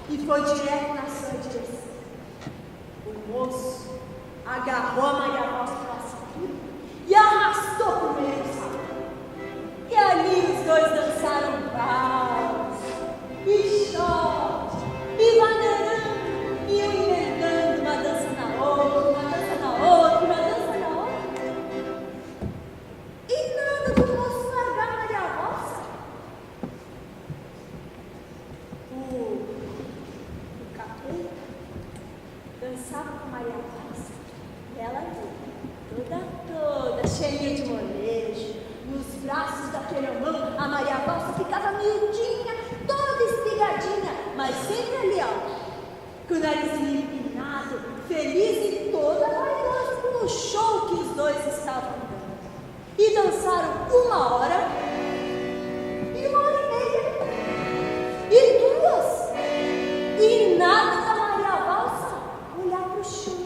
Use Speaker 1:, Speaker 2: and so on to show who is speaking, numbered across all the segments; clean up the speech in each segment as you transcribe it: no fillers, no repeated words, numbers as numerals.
Speaker 1: e foi direto na sua direção. O moço agarrou a Maria Valsa pela cintura e arrastou para o meio do salão. E ali os dois dançaram valsa, e shot, e maneirão, e eu emendando uma dança na outra, uma dança na outra, uma dança na outra. E nada do moço largar Maria Valsa. O capoeira dançava com Maria Valsa e ela toda cheia de molejo, nos braços daquele homão, a Maria Valsa ficava miudinha, toda espigadinha, mas sempre ali, ó, com o narizinho empinado, feliz e toda vaidosa com o show que os dois estavam dando. E dançaram 1 hora, e 1h30, e 2, e nada da Maria Valsa olhar para o chão.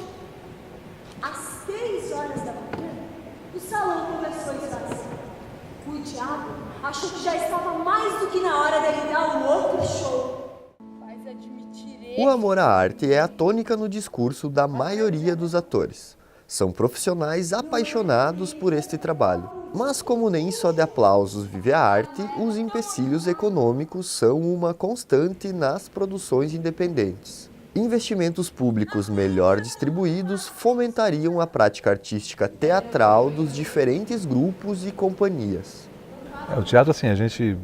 Speaker 1: Às 3 horas da manhã, o salão começou a esvaziar. O diabo achou que já estava mais do que na hora dele dar um outro show. Faz admitir
Speaker 2: O amor à arte é a tônica no discurso da maioria dos atores. São profissionais apaixonados por este trabalho. Mas como nem só de aplausos vive a arte, os empecilhos econômicos são uma constante nas produções independentes. Investimentos públicos melhor distribuídos fomentariam a prática artística teatral dos diferentes grupos e companhias.
Speaker 3: O teatro, assim, a gente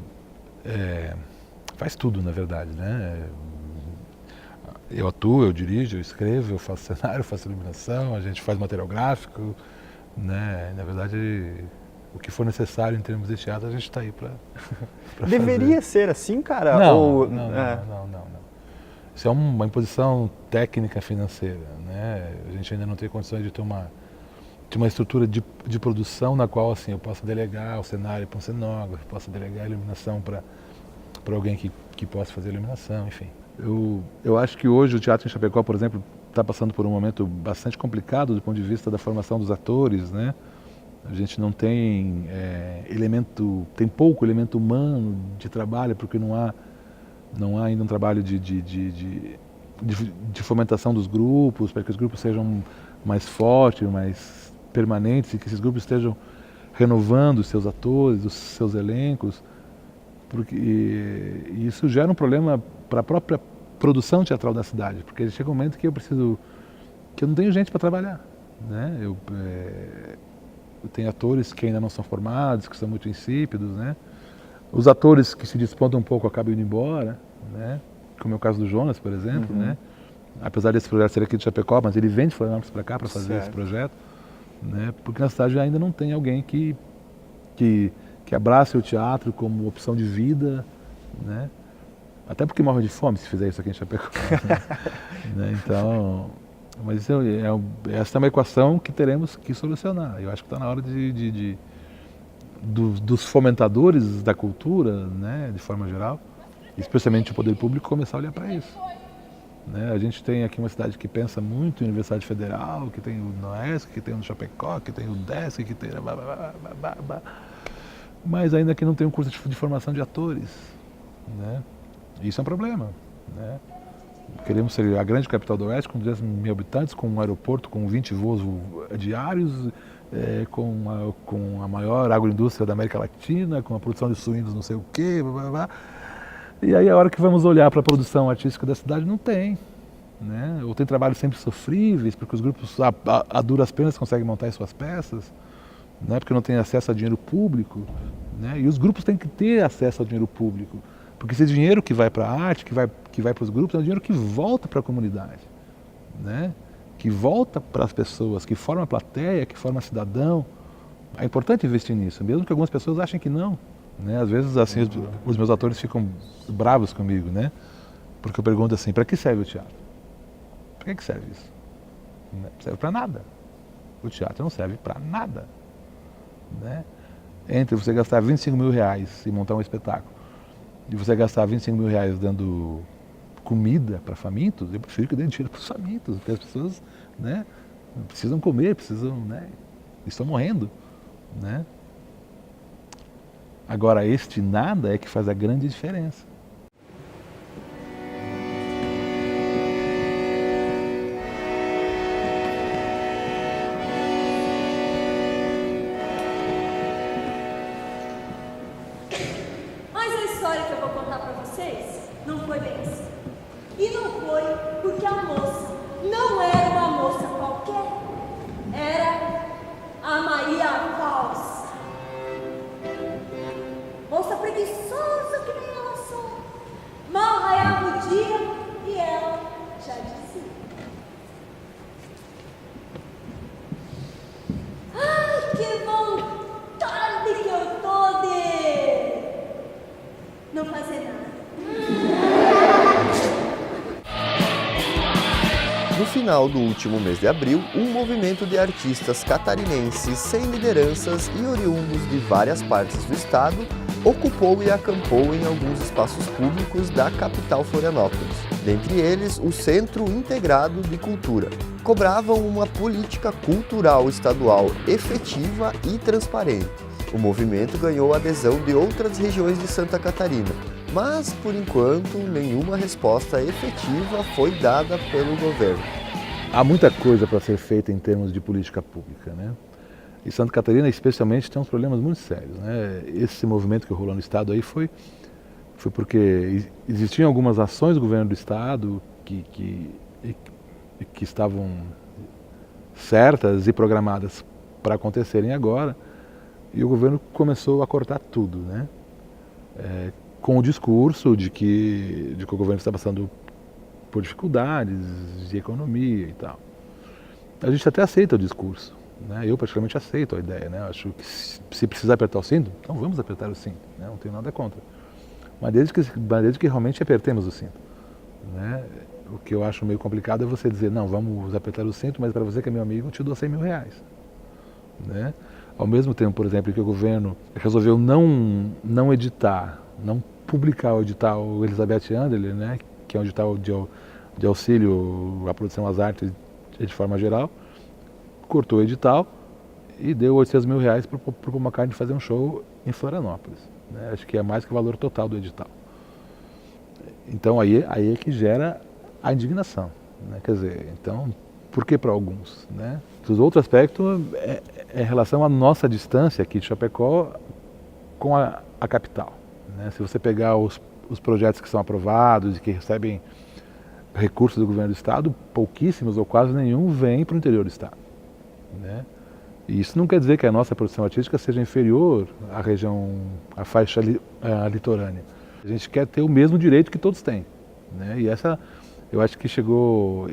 Speaker 3: faz tudo, na verdade, né? Eu atuo, eu dirijo, eu escrevo, eu faço cenário, eu faço iluminação, a gente faz material gráfico, né? Na verdade, o que for necessário em termos de teatro, a gente está aí para fazer.
Speaker 4: Deveria ser assim, cara?
Speaker 3: Não. Isso é uma imposição técnica financeira, né? A gente ainda não tem condições de ter uma estrutura de produção na qual, assim, eu possa delegar o cenário para um cenógrafo, possa delegar a iluminação para alguém que possa fazer a iluminação, enfim. Eu acho que hoje o teatro em Chapecó, por exemplo, está passando por um momento bastante complicado do ponto de vista da formação dos atores, né? A gente não tem tem pouco elemento humano de trabalho, porque não há ainda um trabalho de fomentação dos grupos, para que os grupos sejam mais fortes, mais permanentes, e que esses grupos estejam renovando os seus atores, os seus elencos, porque isso gera um problema para a própria produção teatral da cidade, porque chega um momento que eu não tenho gente para trabalhar, né? Eu tenho atores que ainda não são formados, que são muito insípidos, né? Os atores que se despontam um pouco acabam indo embora, né? Como é o caso do Jonas, por exemplo, né? Apesar desse projeto ser aqui de Chapecó, mas ele vem de Florianópolis para cá para fazer esse projeto, né? Porque na cidade ainda não tem alguém que abrace o teatro como opção de vida, né? Até porque morre de fome se fizer isso aqui em Chapecó. Né? Então, mas isso essa é uma equação que teremos que solucionar. Eu acho que está na hora dos fomentadores da cultura, né, de forma geral, especialmente o poder público, começar a olhar para isso. Né? A gente tem aqui uma cidade que pensa muito em Universidade Federal, que tem o Noesc, que tem o Chapecó, que tem o Desc, que tem... Mas ainda que não tem um curso de formação de atores. Né? Isso é um problema. Né? Queremos ser a grande capital do Oeste, com 200 mil habitantes, com um aeroporto com 20 voos diários, com a maior agroindústria da América Latina, com a produção de suínos não sei o quê, blá, blá, blá. E aí a hora que vamos olhar para a produção artística da cidade, não tem. Né? Ou tem trabalhos sempre sofríveis, porque os grupos a duras penas conseguem montar as suas peças, né? Porque não tem acesso a dinheiro público. Né? E os grupos têm que ter acesso ao dinheiro público, porque esse dinheiro que vai para a arte, que vai para os grupos, é um dinheiro que volta para a comunidade. Né? Que volta para as pessoas, que forma a plateia, que forma cidadão. É importante investir nisso, mesmo que algumas pessoas achem que não. Né? Às vezes assim, os meus atores ficam bravos comigo, né? Porque eu pergunto assim, para que serve o teatro? Para que serve isso? Não serve para nada. O teatro não serve para nada. Né? Entre você gastar 25 mil reais e montar um espetáculo, e você gastar 25 mil reais dando comida para famintos, eu prefiro que dê dinheiro para os famintos, porque as pessoas, né, precisam comer, estão morrendo. Né? Agora, este nada é que faz a grande diferença.
Speaker 1: não foi bem assim. E não foi porque a moça não era uma moça qualquer. Era a Maria Falsa. Moça preguiçosa que nem ela só. Mal raiava o dia e ela já dizia: ai, que vontade que eu tô de não fazer nada.
Speaker 2: No final do último mês de abril, um movimento de artistas catarinenses sem lideranças e oriundos de várias partes do estado ocupou e acampou em alguns espaços públicos da capital Florianópolis. Dentre eles, o Centro Integrado de Cultura. Cobravam uma política cultural estadual efetiva e transparente. O movimento ganhou a adesão de outras regiões de Santa Catarina, mas, por enquanto, nenhuma resposta efetiva foi dada pelo governo.
Speaker 3: Há muita coisa para ser feita em termos de política pública, né? E Santa Catarina, especialmente, tem uns problemas muito sérios, né? Esse movimento que rolou no estado aí foi porque existiam algumas ações do governo do estado que estavam certas e programadas para acontecerem agora, e o governo começou a cortar tudo, né? Com o discurso de que o governo está passando por dificuldades de economia e tal. A gente até aceita o discurso, né? Eu praticamente aceito a ideia, né? Acho que se precisar apertar o cinto, então vamos apertar o cinto, né? Não tenho nada contra. Mas desde que realmente apertemos o cinto, né? O que eu acho meio complicado é você dizer, não, vamos apertar o cinto, mas para você que é meu amigo, eu te dou 100 mil reais, né? Ao mesmo tempo, por exemplo, que o governo resolveu não editar, não publicar o edital Elizabeth Anderle, né, que é um edital de auxílio à produção às artes de forma geral, cortou o edital e deu 800 mil reais para o Paul McCartney fazer um show em Florianópolis, né? Acho que é mais que o valor total do edital. Então aí é que gera a indignação, né? Quer dizer, então, por que para alguns, né? O outro aspecto é em relação à nossa distância aqui de Chapecó com a capital, né? Se você pegar os projetos que são aprovados e que recebem recursos do governo do estado, pouquíssimos ou quase nenhum vêm para o interior do estado, né? E isso não quer dizer que a nossa produção artística seja inferior à região, à faixa litorânea. A gente quer ter o mesmo direito que todos têm, né? E eu acho que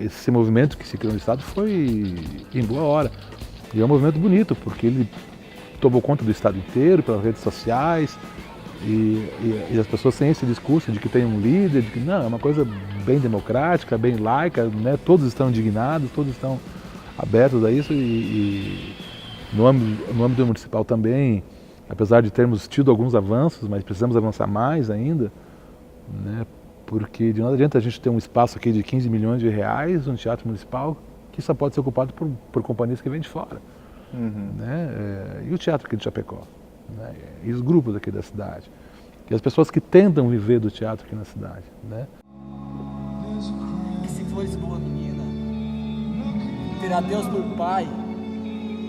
Speaker 3: esse movimento que se criou no estado foi em boa hora. E é um movimento bonito, porque ele tomou conta do estado inteiro, pelas redes sociais, e as pessoas têm esse discurso de que tem um líder, de que não, é uma coisa bem democrática, bem laica, né? Todos estão indignados, todos estão abertos a isso, e no âmbito municipal também, apesar de termos tido alguns avanços, mas precisamos avançar mais ainda, né? Porque de nada adianta a gente ter um espaço aqui de 15 milhões de reais, um teatro municipal, que só pode ser ocupado por companhias que vêm de fora. Né? E o teatro aqui de Chapecó, né? E os grupos aqui da cidade, e as pessoas que tentam viver do teatro aqui na cidade, né?
Speaker 5: E se fores boa menina, terá Deus por pai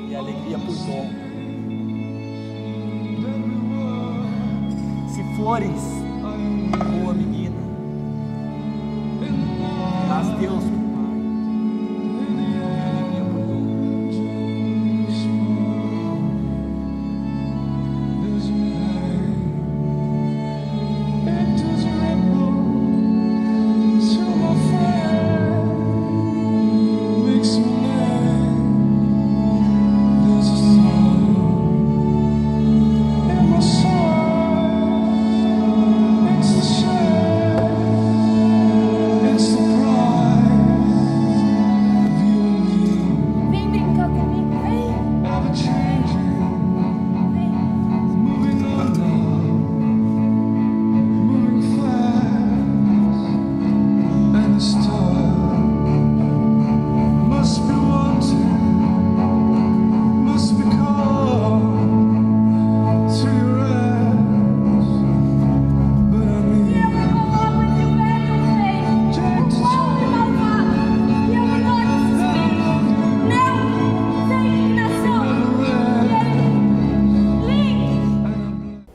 Speaker 5: e alegria por dom. Se fores boa menina, terás Deus por pai e alegria por dom.
Speaker 1: Vem brincar comigo, vem.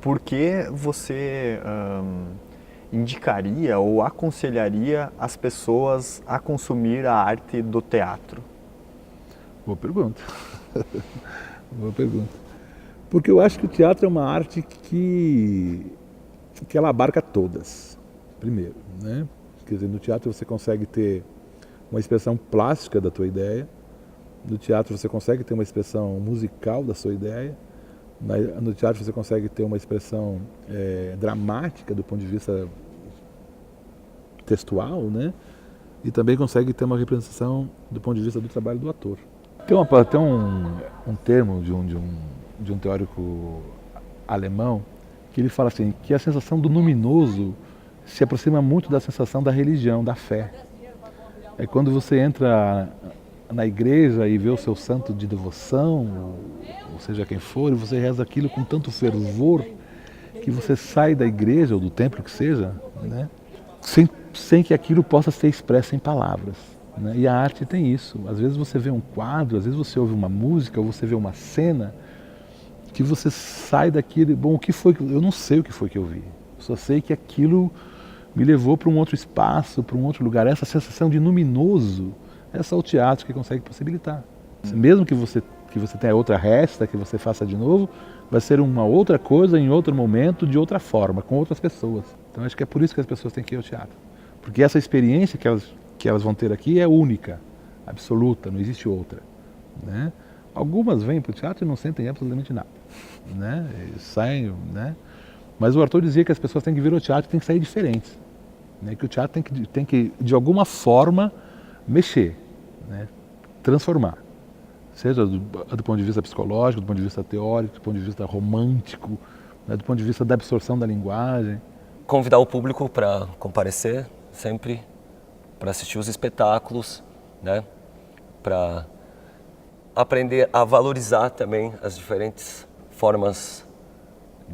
Speaker 4: Por que você indicaria ou aconselharia as pessoas a consumir a arte do teatro?
Speaker 3: Boa pergunta. Boa pergunta. Porque eu acho que o teatro é uma arte que ela abarca todas, primeiro, né? Quer dizer, no teatro você consegue ter uma expressão plástica da tua ideia, no teatro você consegue ter uma expressão musical da sua ideia, no teatro você consegue ter uma expressão dramática do ponto de vista textual, né? E também consegue ter uma representação do ponto de vista do trabalho do ator. Tem um termo de um teórico alemão que ele fala assim, que a sensação do luminoso se aproxima muito da sensação da religião, da fé. É quando você entra na igreja e vê o seu santo de devoção, ou seja quem for, e você reza aquilo com tanto fervor que você sai da igreja ou do templo que seja, né, sem que aquilo possa ser expresso em palavras. Né? E a arte tem isso. Às vezes você vê um quadro, às vezes você ouve uma música, ou você vê uma cena que você sai daquilo, bom, o que foi? Eu não sei o que foi que eu vi. Eu só sei que aquilo me levou para um outro espaço, para um outro lugar. Essa sensação de luminoso, é só o teatro que consegue possibilitar. Mesmo que você tenha outra resta, que você faça de novo, vai ser uma outra coisa em outro momento, de outra forma, com outras pessoas. Então acho que é por isso que as pessoas têm que ir ao teatro. Porque essa experiência que elas vão ter aqui é única, absoluta, não existe outra. Né? Algumas vêm para o teatro e não sentem absolutamente nada. Né? Saem, né? Mas o Arthur dizia que as pessoas têm que vir ao teatro e têm que sair diferentes. Né? Que o teatro tem que, de alguma forma, mexer, né? Transformar. Seja do ponto de vista psicológico, do ponto de vista teórico, do ponto de vista romântico, né? Do ponto de vista da absorção da linguagem.
Speaker 6: Convidar o público para comparecer sempre, para assistir os espetáculos, né? Para aprender a valorizar também as diferentes formas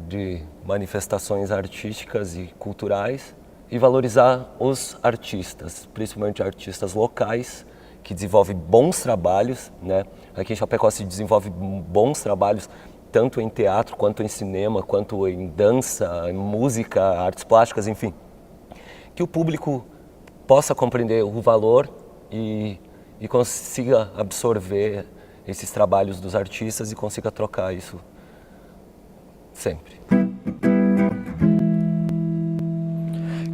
Speaker 6: de manifestações artísticas e culturais e valorizar os artistas, principalmente artistas locais que desenvolvem bons trabalhos, né? Aqui em Chapecó se desenvolve bons trabalhos tanto em teatro, quanto em cinema, quanto em dança, em música, artes plásticas, enfim. Que o público possa compreender o valor e consiga absorver esses trabalhos dos artistas e consiga trocar isso sempre.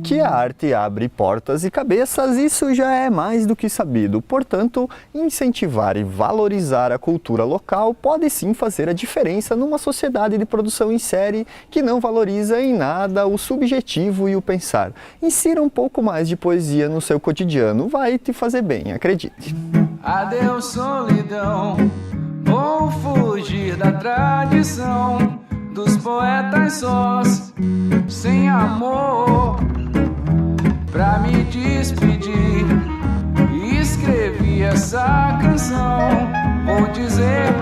Speaker 4: Que a arte abre portas e cabeças, isso já é mais do que sabido. Portanto, incentivar e valorizar a cultura local pode sim fazer a diferença numa sociedade de produção em série que não valoriza em nada o subjetivo e o pensar. Insira um pouco mais de poesia no seu cotidiano, vai te fazer bem, acredite.
Speaker 7: Adeus, solidão, vou fugir da tradição dos poetas sós, sem amor. Pra me despedir, escrevi essa canção. Vou dizer